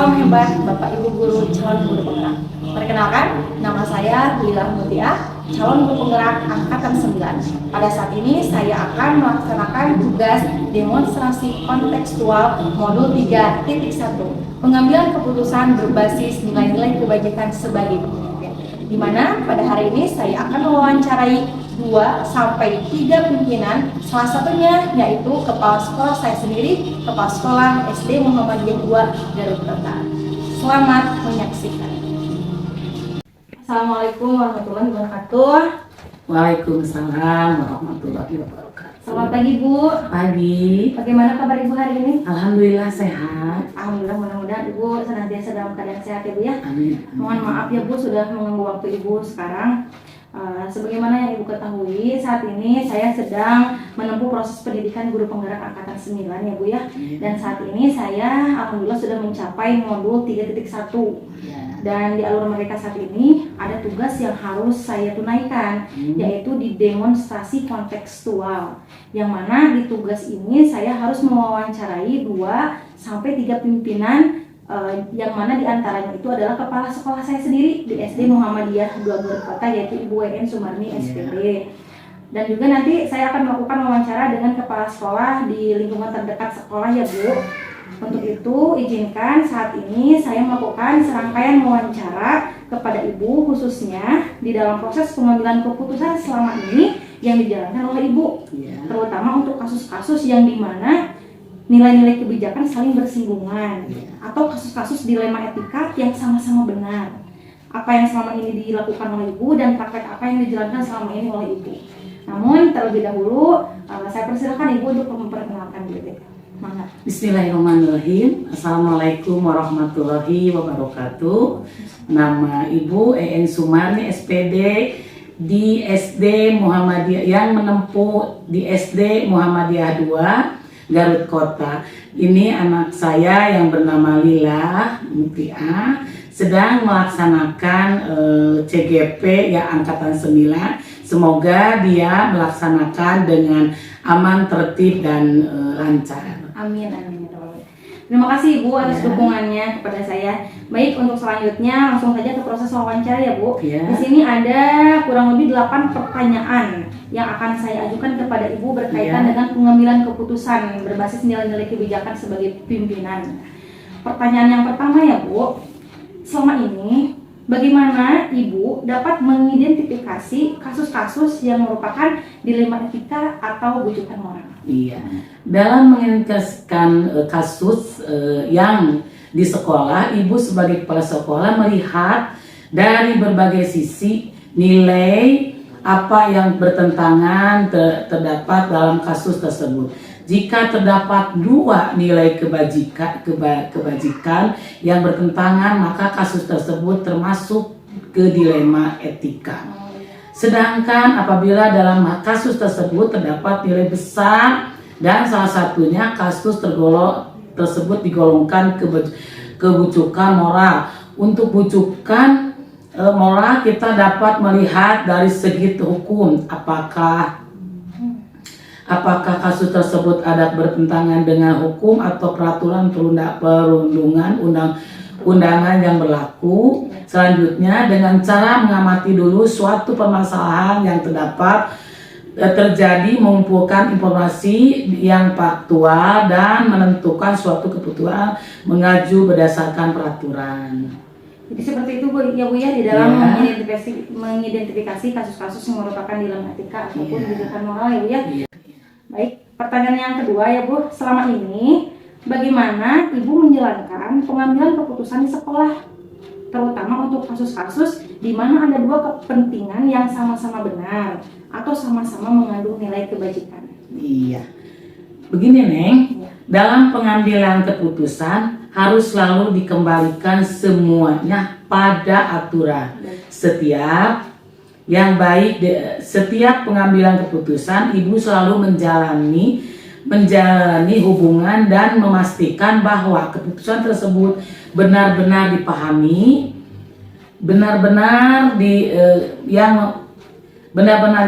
Salam hebat Bapak Ibu Guru calon guru penggerak. Perkenalkan, nama saya Lila Mutia, calon guru penggerak angkatan 9. Pada saat ini saya akan melaksanakan tugas demonstrasi kontekstual modul 3.1, pengambilan keputusan berbasis nilai-nilai kebajikan sebagai pemimpin. Di mana pada hari ini saya akan mewawancarai 2-3 pimpinan, salah satunya yaitu kepala sekolah saya sendiri, kepala sekolah SD Muhammadiyah 2 Garut Kota. Selamat menyaksikan. Assalamualaikum warahmatullahi wabarakatuh. Waalaikumsalam warahmatullahi wabarakatuh. Selamat pagi Bu. Pagi. Bagaimana kabar Ibu hari ini? Alhamdulillah sehat. Alhamdulillah, mudah-mudahan Ibu senantiasa dalam keadaan sehat ya Bu ya. Amin. Mohon maaf ya Bu sudah mengganggu waktu Ibu sekarang. Sebagaimana yang Ibu ketahui, saat ini saya sedang menempuh proses pendidikan guru penggerak angkatan 9 ya Bu ya. Dan saat ini saya alhamdulillah sudah mencapai modul 3.1. Dan di alur mereka saat ini ada tugas yang harus saya tunaikan, yaitu di demonstrasi kontekstual. Yang mana di tugas ini saya harus mewawancarai 2-3 pimpinan, yang mana diantaranya itu adalah kepala sekolah saya sendiri di SD Muhammadiyah 2 Garut Kota, yaitu Ibu W.N. Sumarni SPD. Dan juga nanti saya akan melakukan wawancara dengan kepala sekolah di lingkungan terdekat sekolah ya Bu. Untuk itu izinkan saat ini saya melakukan serangkaian wawancara kepada Ibu, khususnya di dalam proses pengambilan keputusan selama ini yang dijalankan oleh Ibu, terutama untuk kasus-kasus yang dimana nilai-nilai kebijakan saling bersinggungan, atau kasus-kasus dilema etika yang sama-sama benar. Apa yang selama ini dilakukan oleh Ibu dan praktek apa yang dijalankan selama ini oleh Ibu. Namun terlebih dahulu saya persilakan Ibu untuk memperkenalkan diri. Bismillahirrahmanirrahim. Assalamualaikum warahmatullahi wabarakatuh. Nama Ibu E.N. Sumarni SPD di SD Muhammadiyah, yang menempuh di SD Muhammadiyah 2 Garut Kota. Ini anak saya yang bernama Lila Mutia sedang melaksanakan CGP ya angkatan 9. Semoga dia melaksanakan dengan aman, tertib dan lancar. Amin, amin. Terima kasih Ibu atas dukungannya kepada saya. Baik, untuk selanjutnya langsung saja ke proses wawancara ya Bu. Di sini ada kurang lebih 8 pertanyaan yang akan saya ajukan kepada Ibu berkaitan dengan pengambilan keputusan berbasis nilai-nilai kebijakan sebagai pimpinan. Pertanyaan yang pertama ya Bu, selama ini bagaimana Ibu dapat mengidentifikasi kasus-kasus yang merupakan dilema etika atau bujukan moral? Iya, dalam mengidentifikasikan kasus yang di sekolah, Ibu sebagai kepala sekolah melihat dari berbagai sisi nilai apa yang bertentangan terdapat dalam kasus tersebut. Jika terdapat 2 nilai kebajikan yang bertentangan, maka kasus tersebut termasuk ke dilema etika. Sedangkan apabila dalam kasus tersebut terdapat nilai besar dan salah satunya kasus tersebut digolongkan kebujukan moral. Untuk bujukan moral kita dapat melihat dari segi hukum, apakah kasus tersebut ada bertentangan dengan hukum atau peraturan perundungan undangan yang berlaku. Selanjutnya dengan cara mengamati dulu suatu permasalahan yang terjadi, mengumpulkan informasi yang faktual dan menentukan suatu keputusan mengacu berdasarkan peraturan. Jadi seperti itu Bu ya di dalam mengidentifikasi kasus-kasus yang merupakan dilema etika ataupun bujukan moral ya Bu ya. Baik, pertanyaan yang kedua ya Bu, selama ini bagaimana Ibu menjalankan pengambilan keputusan di sekolah, terutama untuk kasus-kasus di mana ada 2 kepentingan yang sama-sama benar atau sama-sama mengandung nilai kebajikan? Iya, begini Neng, dalam pengambilan keputusan harus selalu dikembalikan semuanya pada aturan. Setiap pengambilan keputusan, Ibu selalu menjalani hubungan dan memastikan bahwa keputusan tersebut benar-benar dipahami, benar-benar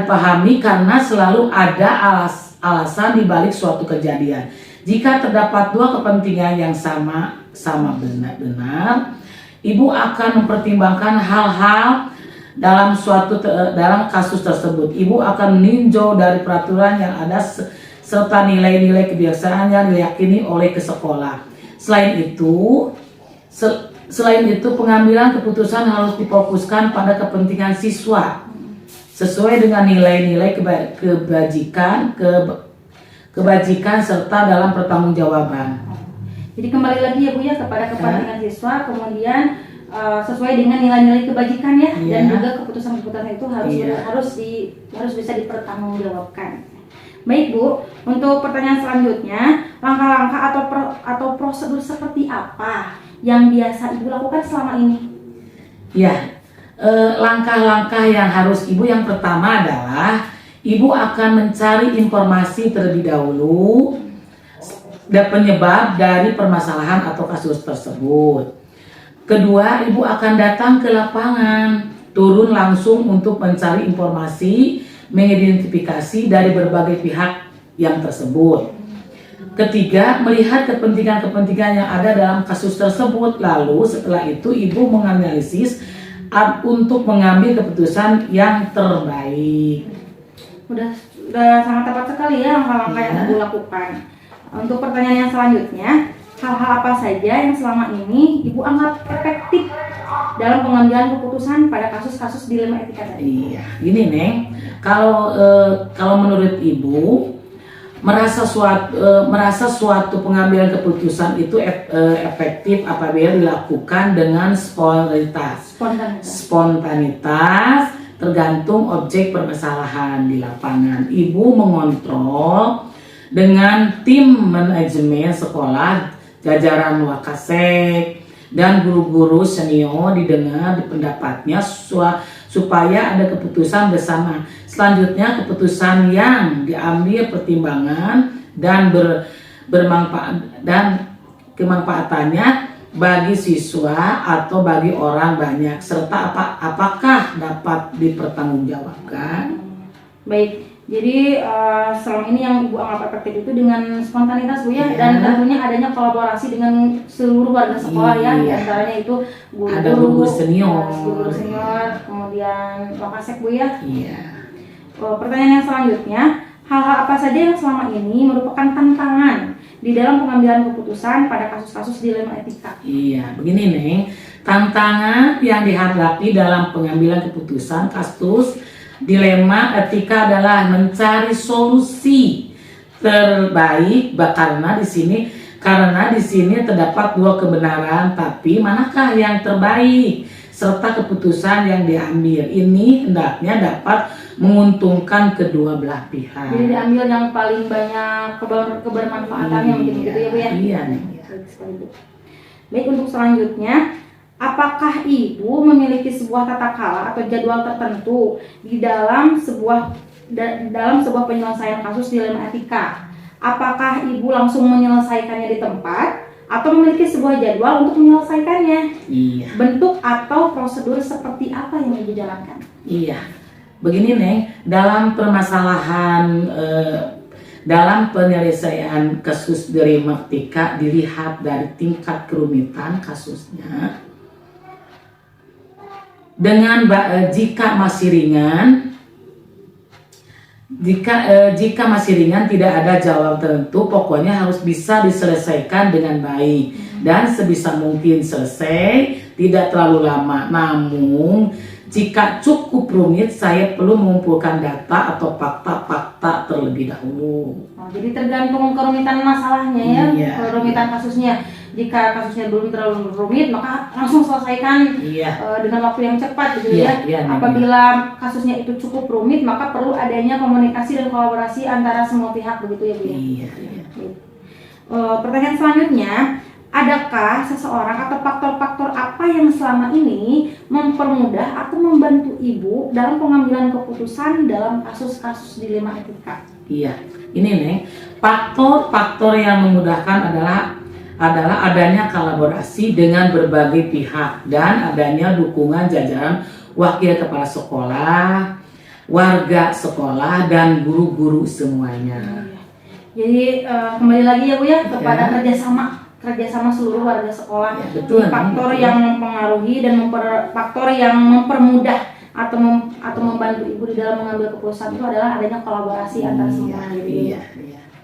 dipahami karena selalu ada alasan dibalik suatu kejadian. Jika terdapat dua kepentingan yang sama benar-benar, ibu akan mempertimbangkan hal-hal dalam kasus tersebut. Ibu akan meninjau dari peraturan yang ada serta nilai-nilai kebiasaan yang diyakini oleh sekolah. Selain itu, pengambilan keputusan harus difokuskan pada kepentingan siswa sesuai dengan nilai-nilai kebajikan serta dalam pertanggungjawaban. Jadi kembali lagi ya Bu ya kepada kepentingan siswa, kemudian sesuai dengan nilai-nilai kebajikan ya, dan juga keputusan-keputusan itu harus bisa dipertanggungjawabkan. Baik Bu, untuk pertanyaan selanjutnya, langkah-langkah atau prosedur seperti apa yang biasa Ibu lakukan selama ini? Ya, langkah-langkah yang harus Ibu, yang pertama adalah Ibu akan mencari informasi terlebih dahulu dan penyebab dari permasalahan atau kasus tersebut. Kedua, Ibu akan datang ke lapangan, turun langsung untuk mencari informasi, mengidentifikasi dari berbagai pihak yang tersebut. Ketiga, melihat kepentingan-kepentingan yang ada dalam kasus tersebut. Lalu setelah itu Ibu menganalisis untuk mengambil keputusan yang terbaik. Udah sangat tepat sekali ya langkah-langkah yang Ibu lakukan. Untuk pertanyaan yang selanjutnya, hal-hal apa saja yang selama ini Ibu anggap efektif dalam pengambilan keputusan pada kasus-kasus dilema etika tadi? Iya, gini Neng, kalau menurut Ibu merasa suatu pengambilan keputusan itu efektif apabila dilakukan dengan spontanitas tergantung objek permasalahan di lapangan. Ibu mengontrol dengan tim manajemen sekolah, jajaran Wakasek, dan guru-guru senior didengar di pendapatnya supaya ada keputusan bersama. Selanjutnya keputusan yang diambil pertimbangan dan kemanfaatannya bagi siswa atau bagi orang banyak, serta apakah dapat dipertanggungjawabkan. Baik, jadi selama ini yang Ibu anggap efektif itu dengan spontanitas Bu ya, dan tentunya adanya kolaborasi dengan seluruh warga sekolah ya, antaranya itu guru senior, kemudian Wakasek Bu ya. Pertanyaan yang selanjutnya, hal-hal apa saja yang selama ini merupakan tantangan di dalam pengambilan keputusan pada kasus-kasus dilema etika? Iya, begini Neng, tantangan yang dihadapi dalam pengambilan keputusan kasus dilema etika adalah mencari solusi terbaik, karena di sini terdapat dua kebenaran, tapi manakah yang terbaik serta keputusan yang diambil ini hendaknya dapat menguntungkan kedua belah pihak. Jadi diambil yang paling banyak kebermanfaatannya mungkin gitu ya Bu ya. Iya nih. Baik, untuk selanjutnya, apakah Ibu memiliki sebuah tata kelola atau jadwal tertentu di dalam sebuah penyelesaian kasus dilema etika? Apakah Ibu langsung menyelesaikannya di tempat atau memiliki sebuah jadwal untuk menyelesaikannya? Iya. Bentuk atau prosedur seperti apa yang Ibu jalankan? Iya. Begini Neng, dalam permasalahan dalam penyelesaian kasus dilema etika dilihat dari tingkat kerumitan kasusnya. Jika masih ringan tidak ada jawab tertentu, pokoknya harus bisa diselesaikan dengan baik dan sebisa mungkin selesai, tidak terlalu lama. Namun jika cukup rumit, saya perlu mengumpulkan data atau fakta-fakta terlebih dahulu. Jadi tergantung kerumitan masalahnya ya, kerumitan kasusnya. Jika kasusnya belum terlalu rumit, maka langsung selesaikan dengan waktu yang cepat gitu ya. Apabila kasusnya itu cukup rumit, maka perlu adanya komunikasi dan kolaborasi antara semua pihak, begitu ya Bu ya. Pertanyaan selanjutnya, adakah seseorang atau faktor-faktor apa yang selama ini mempermudah atau membantu Ibu dalam pengambilan keputusan dalam kasus-kasus dilema etika? Iya, ini Neng, faktor-faktor yang memudahkan adalah adanya kolaborasi dengan berbagai pihak dan adanya dukungan jajaran wakil kepala sekolah, warga sekolah, dan guru-guru semuanya. Jadi kembali lagi ya Bu ya kepada kerjasama seluruh warga sekolah. Ya, betul. Faktor yang mempengaruhi dan faktor yang mempermudah atau membantu Ibu di dalam mengambil keputusan itu adalah adanya kolaborasi antara semua. Iya.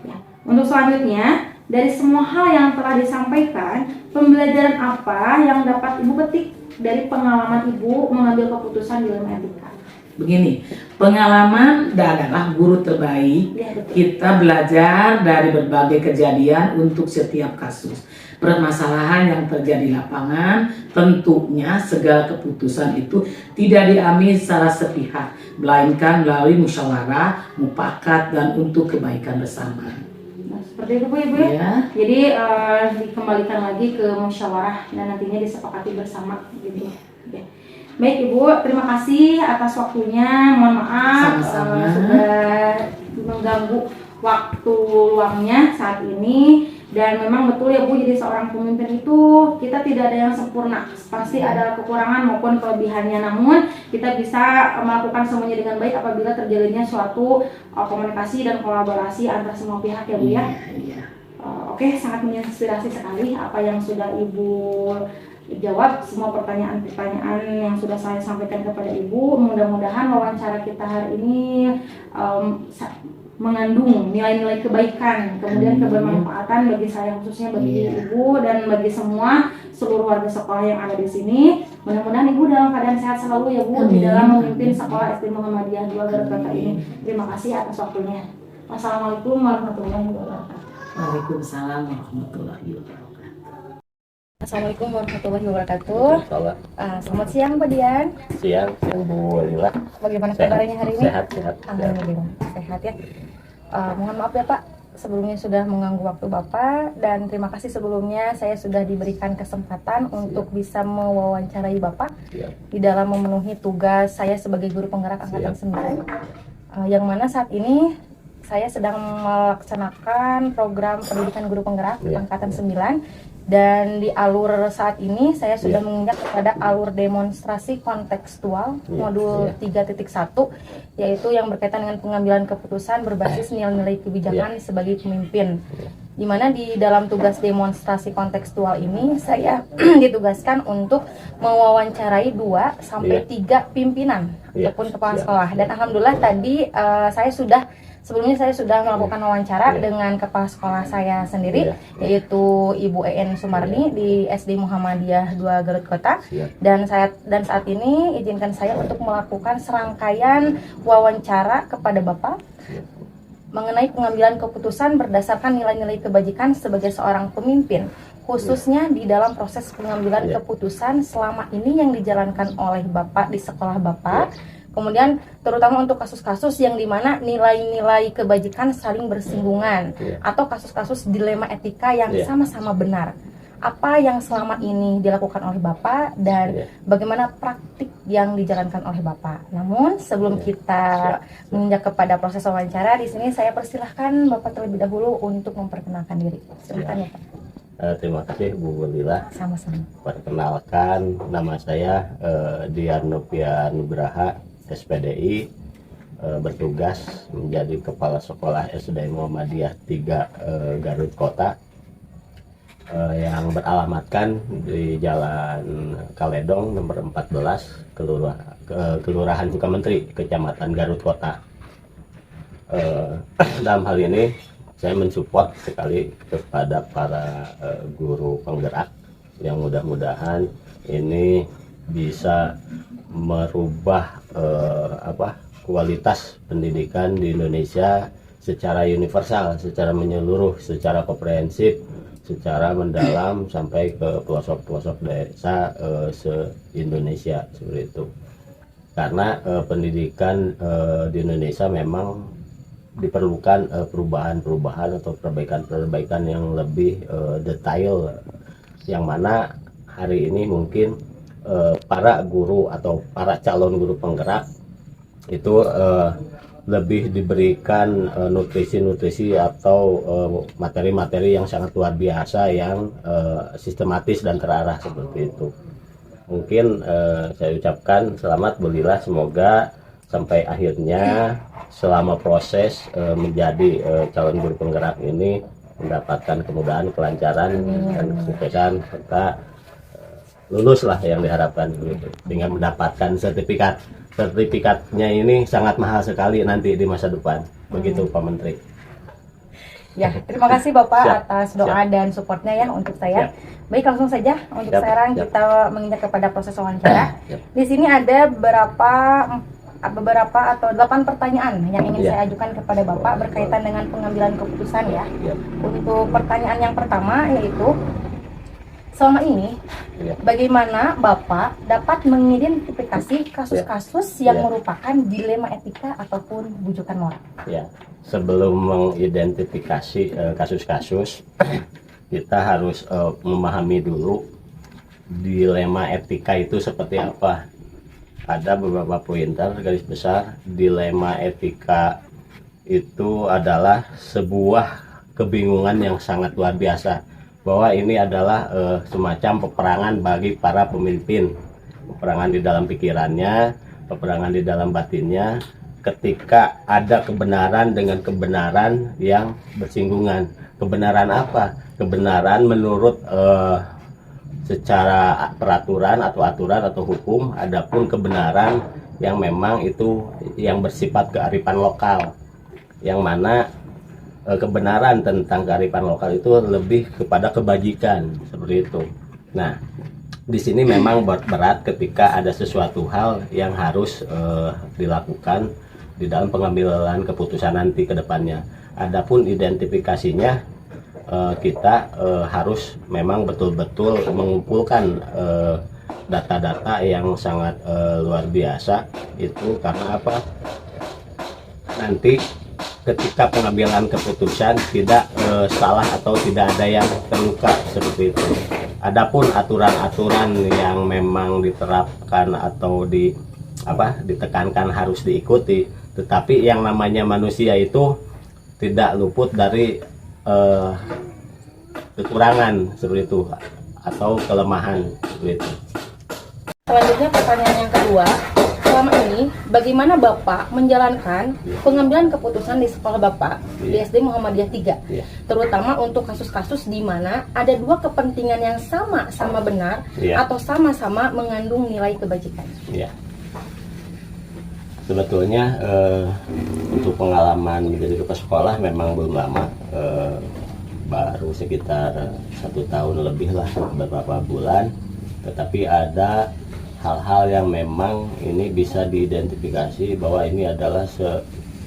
Ya. Untuk selanjutnya, dari semua hal yang telah disampaikan, pembelajaran apa yang dapat Ibu petik dari pengalaman Ibu mengambil keputusan di ilmu etika? Begini, pengalaman adalah guru terbaik. Ya, betul. Kita belajar dari berbagai kejadian untuk setiap kasus. Permasalahan yang terjadi di lapangan, tentunya segala keputusan itu tidak diambil secara sepihak, melainkan melalui musyawarah, mufakat, dan untuk kebaikan bersama. Nah, seperti itu Bu Ibu ya. Ya. Jadi dikembalikan lagi ke musyawarah dan nantinya disepakati bersama gitu. Ya. Baik Ibu, terima kasih atas waktunya. Mohon maaf sudah mengganggu waktu luangnya saat ini. Dan memang betul ya Bu, jadi seorang pemimpin itu kita tidak ada yang sempurna. Pasti ada kekurangan maupun kelebihannya. Namun kita bisa melakukan semuanya dengan baik apabila terjalinnya suatu komunikasi dan kolaborasi antara semua pihak ya Bu ya. Iya. Oke, sangat menginspirasi sekali apa yang sudah Ibu jawab, semua pertanyaan-pertanyaan yang sudah saya sampaikan kepada Ibu. Mudah-mudahan wawancara kita hari ini mengandung nilai-nilai kebaikan, kemudian kebermanfaatan bagi saya khususnya bagi Ibu dan bagi semua seluruh warga sekolah yang ada di sini. Mudah-mudahan Ibu dalam keadaan sehat selalu ya Bu di dalam memimpin sekolah SD Muhammadiyah 2 Garut Kota ini. Terima kasih atas waktunya. Wassalamualaikum warahmatullahi wabarakatuh. Waalaikumsalam warahmatullahi wabarakatuh. Assalamualaikum warahmatullahi wabarakatuh. Selamat siang Pak Dian. Siang Bu Lila. Bagaimana kabarnya hari ini? Sehat. Alhamdulillah sehat ya. Mohon maaf ya Pak, sebelumnya sudah mengganggu waktu Bapak, dan terima kasih sebelumnya saya sudah diberikan kesempatan untuk bisa mewawancarai Bapak di dalam memenuhi tugas saya sebagai guru penggerak Angkatan 9. Yang mana saat ini saya sedang melaksanakan program pendidikan guru penggerak Angkatan 9. Dan di alur saat ini saya sudah menginjak kepada alur demonstrasi kontekstual modul 3.1, yaitu yang berkaitan dengan pengambilan keputusan berbasis nilai-nilai kebijakan sebagai pemimpin. Di mana di dalam tugas demonstrasi kontekstual ini saya ditugaskan untuk mewawancarai 2 sampai 3 pimpinan ataupun kepala sekolah. Dan alhamdulillah tadi sebelumnya saya sudah melakukan wawancara dengan kepala sekolah saya sendiri, yaitu Ibu EN Sumarni di SD Muhammadiyah 2 Garut Kota. Dan saat ini izinkan saya untuk melakukan serangkaian wawancara kepada Bapak mengenai pengambilan keputusan berdasarkan nilai-nilai kebajikan sebagai seorang pemimpin, khususnya di dalam proses pengambilan keputusan selama ini yang dijalankan oleh Bapak di sekolah Bapak. Kemudian terutama untuk kasus-kasus yang dimana nilai-nilai kebajikan saling bersinggungan atau kasus-kasus dilema etika yang sama-sama benar. Apa yang selama ini dilakukan oleh Bapak dan bagaimana praktik yang dijalankan oleh Bapak. Namun sebelum kita menginjak kepada proses wawancara, di sini saya persilahkan Bapak terlebih dahulu untuk memperkenalkan diri. Silakan ya Pak. Terima kasih Bu Lila. Sama-sama. Perkenalkan, nama saya Dian Novian Nugraha, SPDI, bertugas menjadi Kepala Sekolah SD Muhammadiyah 3 Garut Kota, yang beralamatkan di Jalan Kaledong nomor 14, Kelurahan Sukamenteri, Kecamatan Garut Kota. Dalam hal ini saya mensupport sekali kepada para guru penggerak yang mudah-mudahan ini bisa merubah kualitas pendidikan di Indonesia secara universal, secara menyeluruh, secara komprehensif, secara mendalam sampai ke pelosok-pelosok desa se-Indonesia seperti itu. Karena pendidikan di Indonesia memang diperlukan perubahan-perubahan atau perbaikan-perbaikan yang lebih detail, yang mana hari ini mungkin para guru atau para calon guru penggerak itu lebih diberikan nutrisi-nutrisi atau materi-materi yang sangat luar biasa, yang sistematis dan terarah seperti itu. Mungkin saya ucapkan selamat Bu Lila, semoga sampai akhirnya selama proses menjadi calon guru penggerak ini mendapatkan kemudahan, kelancaran dan kesuksesan serta lulus lah yang diharapkan gitu. Dengan mendapatkan sertifikatnya ini sangat mahal sekali nanti di masa depan. Begitu Pak Menteri. Ya, terima kasih Bapak Siap, atas doa siap. dan supportnya ya untuk saya. Siap. Baik, langsung saja untuk Siap, sekarang siap. kita menginjak kepada proses wawancara. Siap. Di sini ada beberapa atau 8 pertanyaan yang ingin Ya. saya ajukan kepada Bapak berkaitan dengan pengambilan keputusan ya. Ya. Untuk pertanyaan yang pertama yaitu selama ini Ya. bagaimana Bapak dapat mengidentifikasi kasus-kasus yang Ya. merupakan dilema etika ataupun bujukan moral? Ya, sebelum mengidentifikasi kasus-kasus, kita harus memahami dulu dilema etika itu seperti apa. Ada beberapa pointer garis besar. Dilema etika itu adalah sebuah kebingungan yang sangat luar biasa, bahwa ini adalah semacam peperangan bagi para pemimpin, peperangan di dalam pikirannya, peperangan di dalam batinnya, ketika ada kebenaran dengan kebenaran yang bersinggungan. Kebenaran apa? Kebenaran menurut secara peraturan atau aturan atau hukum, adapun kebenaran yang memang itu yang bersifat kearifan lokal, yang mana kebenaran tentang kearifan lokal itu lebih kepada kebajikan seperti itu. Nah, di sini memang berat ketika ada sesuatu hal yang harus dilakukan di dalam pengambilan keputusan nanti ke depannya. Adapun identifikasinya kita harus memang betul-betul mengumpulkan data-data yang sangat luar biasa itu, karena apa? Nanti ketika pengambilan keputusan tidak salah atau tidak ada yang terluka seperti itu. Adapun aturan-aturan yang memang diterapkan atau ditekankan harus diikuti, tetapi yang namanya manusia itu tidak luput dari kekurangan seperti itu atau kelemahan seperti itu. Selanjutnya pertanyaan yang kedua, selama ini bagaimana Bapak menjalankan pengambilan keputusan di sekolah Bapak di SD Muhammadiyah 3, Ya. terutama untuk kasus-kasus di mana ada dua kepentingan yang sama-sama benar Ya. atau sama-sama mengandung nilai kebajikan? Ya. Sebetulnya untuk pengalaman menjadi kepala sekolah memang belum lama, baru sekitar 1 tahun lebih lah, beberapa bulan. Tetapi ada hal-hal yang memang ini bisa diidentifikasi bahwa ini adalah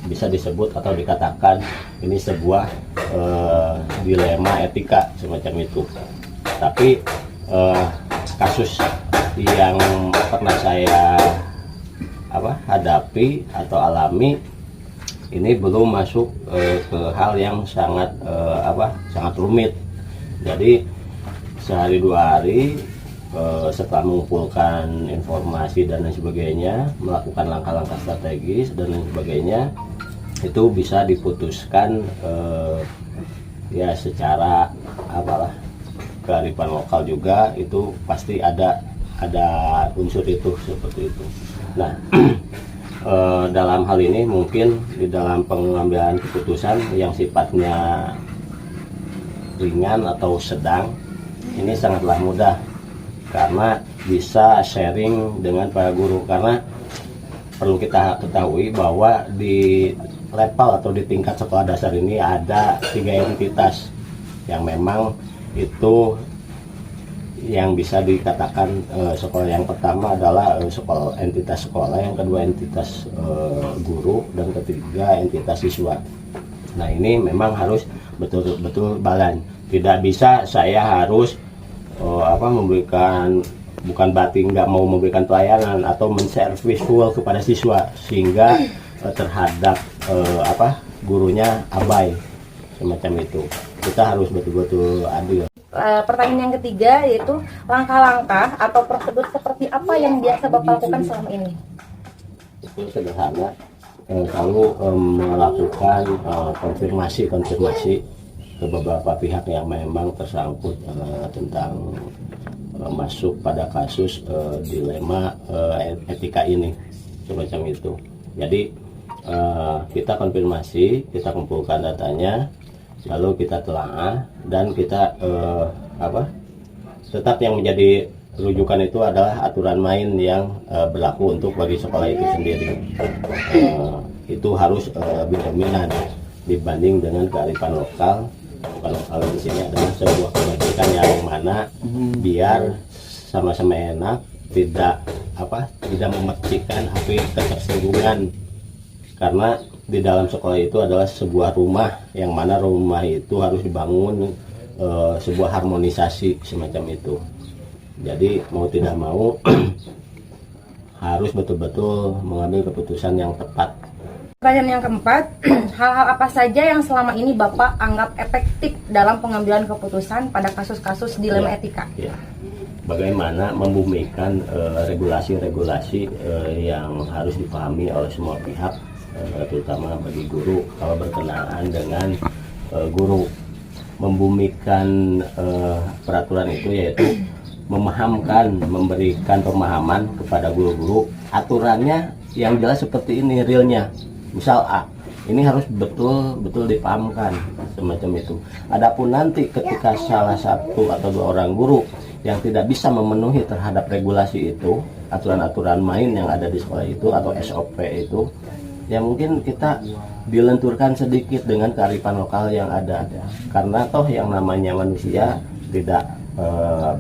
bisa disebut atau dikatakan ini sebuah dilema etika semacam itu. Tapi kasus yang pernah saya hadapi atau alami ini belum masuk ke hal yang sangat rumit. Jadi sehari 2 hari setelah mengumpulkan informasi dan lain sebagainya, melakukan langkah-langkah strategis dan lain sebagainya, itu bisa diputuskan ya secara kearifan lokal juga, itu pasti ada unsur itu seperti itu. Nah, dalam hal ini mungkin di dalam pengambilan keputusan yang sifatnya ringan atau sedang, ini sangatlah mudah karena bisa sharing dengan para guru. Karena perlu kita ketahui bahwa di level atau di tingkat sekolah dasar ini ada 3 entitas yang memang itu yang bisa dikatakan sekolah. Yang pertama adalah entitas sekolah, yang kedua entitas guru, dan ketiga entitas siswa. Nah, ini memang harus betul-betul balance. Tidak bisa saya harus memberikan, bukan berarti nggak mau memberikan pelayanan atau menservis full kepada siswa sehingga terhadap gurunya abai semacam itu. Kita harus betul-betul adil. Pertanyaan yang ketiga yaitu langkah-langkah atau prosedur seperti apa yang biasa Bapak lakukan selama ini? Itu sederhana, selalu melakukan konfirmasi ke beberapa pihak yang memang tersangkut tentang masuk pada kasus dilema etika ini semacam itu. Jadi kita konfirmasi, kita kumpulkan datanya, lalu kita telaah dan kita tetap yang menjadi rujukan itu adalah aturan main yang berlaku untuk bagi sekolah itu sendiri. Itu harus lebih dominan dibanding dengan kearifan lokal. Kalau di sini adalah sebuah kebajikan yang mana biar sama-sama enak, tidak memercikan api ketersinggungan. Karena di dalam sekolah itu adalah sebuah rumah yang mana rumah itu harus dibangun sebuah harmonisasi semacam itu. Jadi mau tidak mau harus betul-betul mengambil keputusan yang tepat. Pertanyaan yang keempat, hal-hal apa saja yang selama ini Bapak anggap efektif dalam pengambilan keputusan pada kasus-kasus dilema etika? Ya. Bagaimana membumikan regulasi-regulasi yang harus dipahami oleh semua pihak, terutama bagi guru kalau berkenaan dengan guru. Membumikan peraturan itu yaitu memahamkan, memberikan pemahaman kepada guru-guru aturannya yang jelas seperti ini realnya. Misal A, ini harus betul-betul dipahamkan semacam itu. Adapun nanti ketika salah satu atau dua orang guru yang tidak bisa memenuhi terhadap regulasi itu, aturan-aturan main yang ada di sekolah itu atau SOP itu, ya mungkin kita dilenturkan sedikit dengan kearifan lokal yang ada. Karena toh yang namanya manusia tidak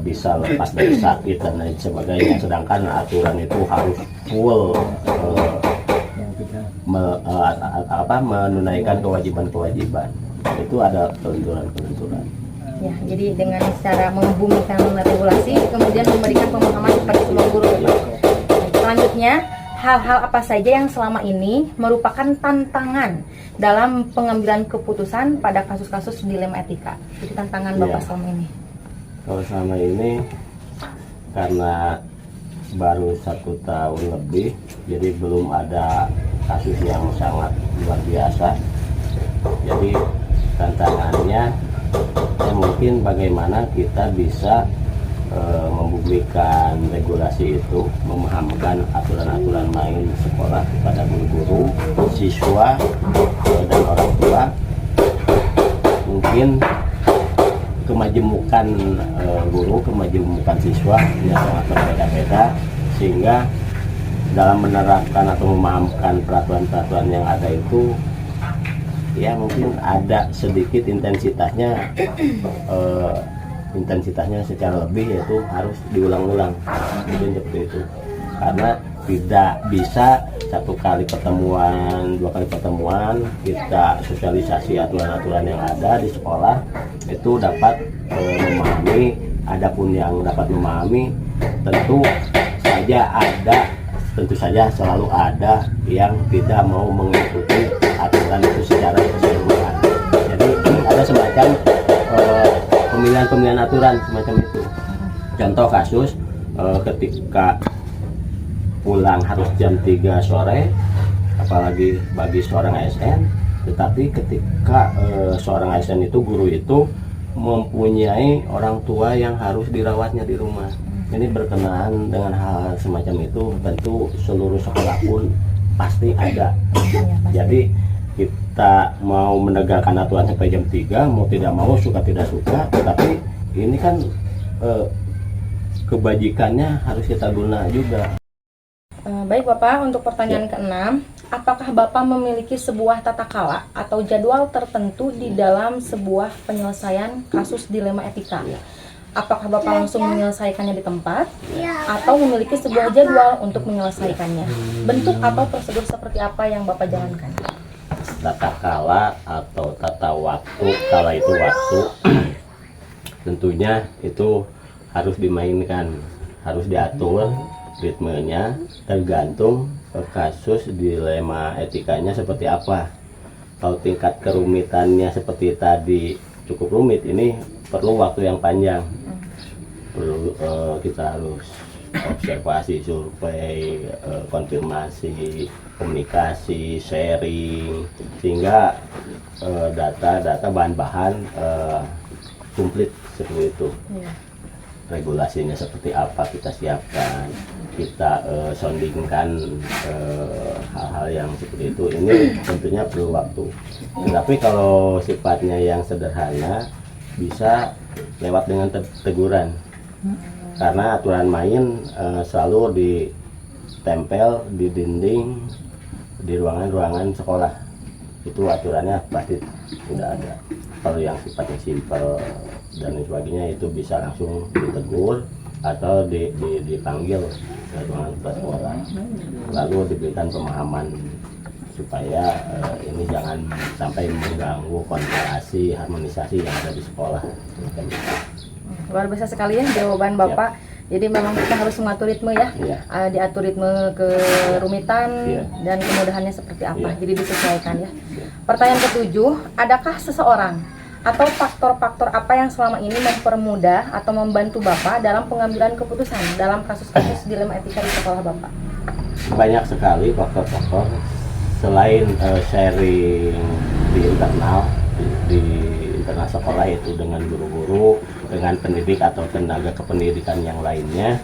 bisa lepas dari sakit dan lain sebagainya, sedangkan aturan itu harus full menunaikan kewajiban-kewajiban. Itu ada kelenturan-kelenturan. Ya, jadi dengan cara membumikan regulasi, kemudian memberikan pemahaman kepada semua guru. Selanjutnya, hal-hal apa saja yang selama ini merupakan tantangan dalam pengambilan keputusan pada kasus-kasus dilema etika? Jadi tantangan Bapak selama ini. Kalau selama ini karena baru 1 tahun lebih, jadi belum ada kasus yang sangat luar biasa. Jadi tantangannya ya mungkin bagaimana kita bisa membumikan regulasi itu, memahamkan aturan-aturan main sekolah kepada guru-guru, siswa, dan orang tua. Mungkin kemajemukan guru, kemajemukan siswa yang sangat berbeda-beda, sehingga dalam menerapkan atau memahamkan peraturan-peraturan yang ada itu ya mungkin ada sedikit intensitasnya secara lebih, yaitu harus diulang-ulang mungkin seperti itu. Karena tidak bisa 1 kali pertemuan, 2 kali pertemuan kita sosialisasi aturan-aturan yang ada di sekolah itu dapat memahami. Adapun yang dapat memahami tentu saja selalu ada yang tidak mau mengikuti aturan itu secara keseluruhan. Jadi ada semacam pemilihan aturan semacam itu. Contoh kasus ketika pulang harus jam 3 sore, apalagi bagi seorang ASN, tetapi ketika seorang ASN itu, guru itu mempunyai orang tua yang harus dirawatnya di rumah. Ini berkenaan dengan hal semacam itu, tentu seluruh sekolah pun pasti ada. Jadi kita mau menegakkan aturan sampai jam 3, mau tidak mau, suka tidak suka, tetapi ini kan kebajikannya harus kita guna juga. Baik Bapak, untuk pertanyaan ke-6, apakah Bapak memiliki sebuah tata kala atau jadwal tertentu di dalam sebuah penyelesaian kasus dilema etika? Apakah Bapak langsung menyelesaikannya di tempat atau memiliki sebuah jadwal untuk menyelesaikannya? Bentuk atau prosedur seperti apa yang Bapak jalankan? Tata kala atau tata waktu, kala itu waktu, tentunya itu harus dimainkan, harus diatur ritmenya tergantung kasus dilema etikanya seperti apa. Kalau tingkat kerumitannya seperti tadi cukup rumit, ini perlu waktu yang panjang. Perlu kita harus observasi, survei, konfirmasi, komunikasi, sharing, sehingga data bahan-bahan komplit seperti itu. regulasinya seperti apa kita siapkan, kita soundingkan hal-hal yang seperti itu. Ini tentunya perlu waktu. Tetapi kalau sifatnya yang sederhana bisa lewat dengan teguran, karena aturan main selalu ditempel di dinding di ruangan-ruangan sekolah. Itu aturannya pasti sudah ada. Kalau yang sifatnya simpel dan lain sebagainya itu bisa langsung ditegur atau dipanggil ke ruangan kepala sekolah, lalu diberikan pemahaman supaya ini jangan sampai mengganggu konsentrasi harmonisasi yang ada di sekolah. Luar biasa sekali ya jawaban Bapak. Jadi memang kita harus mengatur ritme ya, diatur ritme kerumitan dan kemudahannya seperti apa. Jadi disesuaikan ya. Pertanyaan ketujuh, adakah seseorang atau faktor-faktor apa yang selama ini mempermudah atau membantu Bapak dalam pengambilan keputusan dalam kasus-kasus dilema etika di sekolah Bapak? Banyak sekali faktor-faktor selain sharing di internal sekolah itu dengan guru-guru, dengan pendidik atau tenaga kependidikan yang lainnya,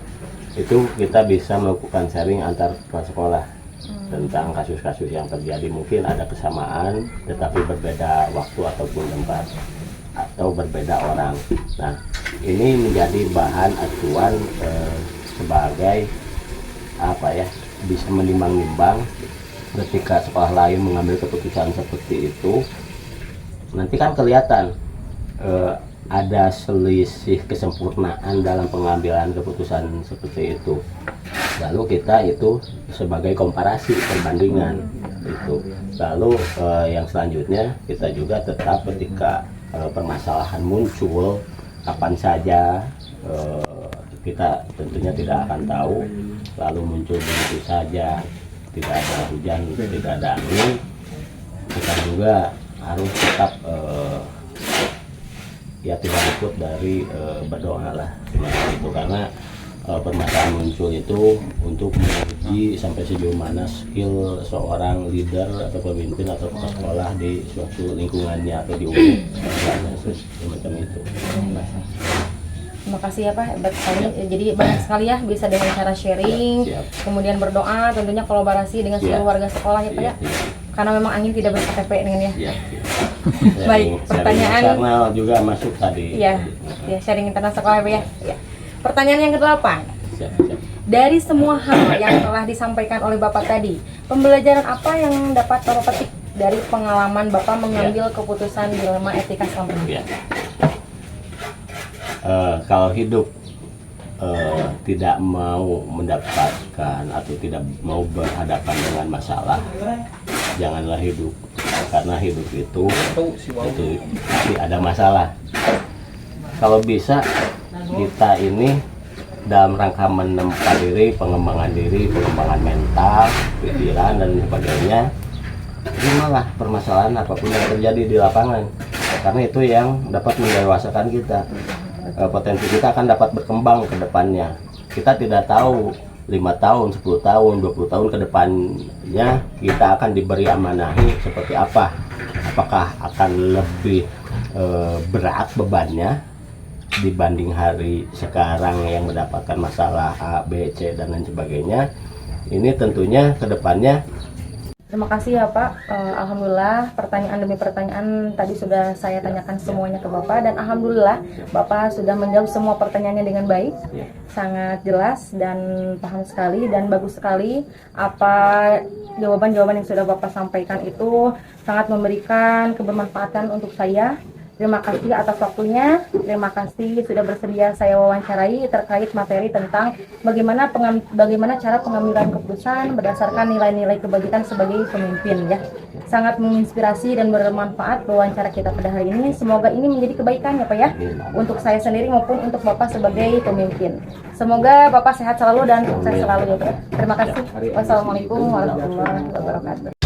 itu kita bisa melakukan sharing antar kepala sekolah tentang kasus-kasus yang terjadi. Mungkin ada kesamaan tetapi berbeda waktu ataupun tempat atau berbeda orang. Nah, ini menjadi bahan acuan sebagai apa ya, bisa menimbang-nimbang ketika sekolah lain mengambil keputusan seperti itu. Nanti kan kelihatan ada selisih kesempurnaan dalam pengambilan keputusan seperti itu. Lalu kita itu sebagai komparasi perbandingan itu. Lalu yang selanjutnya kita juga tetap ketika permasalahan muncul kapan saja, kita tentunya tidak akan tahu. Lalu muncul begitu saja, tidak ada hujan, tidak ada angin, kita juga harus tetap ya tidak luput dari berdoa lah itu, karena permasalahan muncul itu untuk menguji sampai sejauh mana skill seorang leader atau pemimpin atau kepala sekolah di suatu lingkungannya atau di umum semacam itu. Terima kasih ya Pak, hebat sekali. Jadi banyak sekali ya bisa dengan cara sharing, kemudian berdoa, tentunya kolaborasi dengan seluruh warga sekolah ya Pak ya. Karena memang angin tidak berKTP dengan ya. Baik, pertanyaan internal juga masuk tadi. Ya, sharing internal sekolah ya. Pertanyaan yang ke-8. Dari semua hal yang telah disampaikan oleh Bapak tadi, pembelajaran apa yang dapat Bapak petik dari pengalaman Bapak mengambil keputusan dilema etika selama ini? Kalau hidup tidak mau mendapatkan atau tidak mau berhadapan dengan masalah, janganlah hidup. Karena hidup itu pasti ada masalah. Kalau bisa kita ini dalam rangka menempa diri, pengembangan mental, pikiran dan sebagainya, terimalah permasalahan apapun yang terjadi di lapangan, karena itu yang dapat mendewasakan kita. Potensi kita akan dapat berkembang ke depannya. Kita tidak tahu 5 tahun, 10 tahun, 20 tahun ke depannya kita akan diberi amanahi seperti apa. Apakah akan lebih berat bebannya dibanding hari sekarang yang mendapatkan masalah A, B, C dan lain sebagainya. Ini tentunya ke depannya. Terima kasih ya Pak. Alhamdulillah pertanyaan demi pertanyaan tadi sudah saya tanyakan semuanya ke Bapak, dan alhamdulillah Bapak sudah menjawab semua pertanyaannya dengan baik, sangat jelas dan paham sekali dan bagus sekali. Apa jawaban-jawaban yang sudah Bapak sampaikan itu sangat memberikan kebermanfaatan untuk saya. Terima kasih atas waktunya. Terima kasih sudah bersedia saya wawancarai terkait materi tentang bagaimana cara pengambilan keputusan berdasarkan nilai-nilai kebajikan sebagai pemimpin ya. Sangat menginspirasi dan bermanfaat wawancara kita pada hari ini. Semoga ini menjadi kebaikan ya Pak ya, untuk saya sendiri maupun untuk Bapak sebagai pemimpin. Semoga Bapak sehat selalu dan sukses selalu ya Pak. Terima kasih. Wassalamualaikum warahmatullahi wabarakatuh.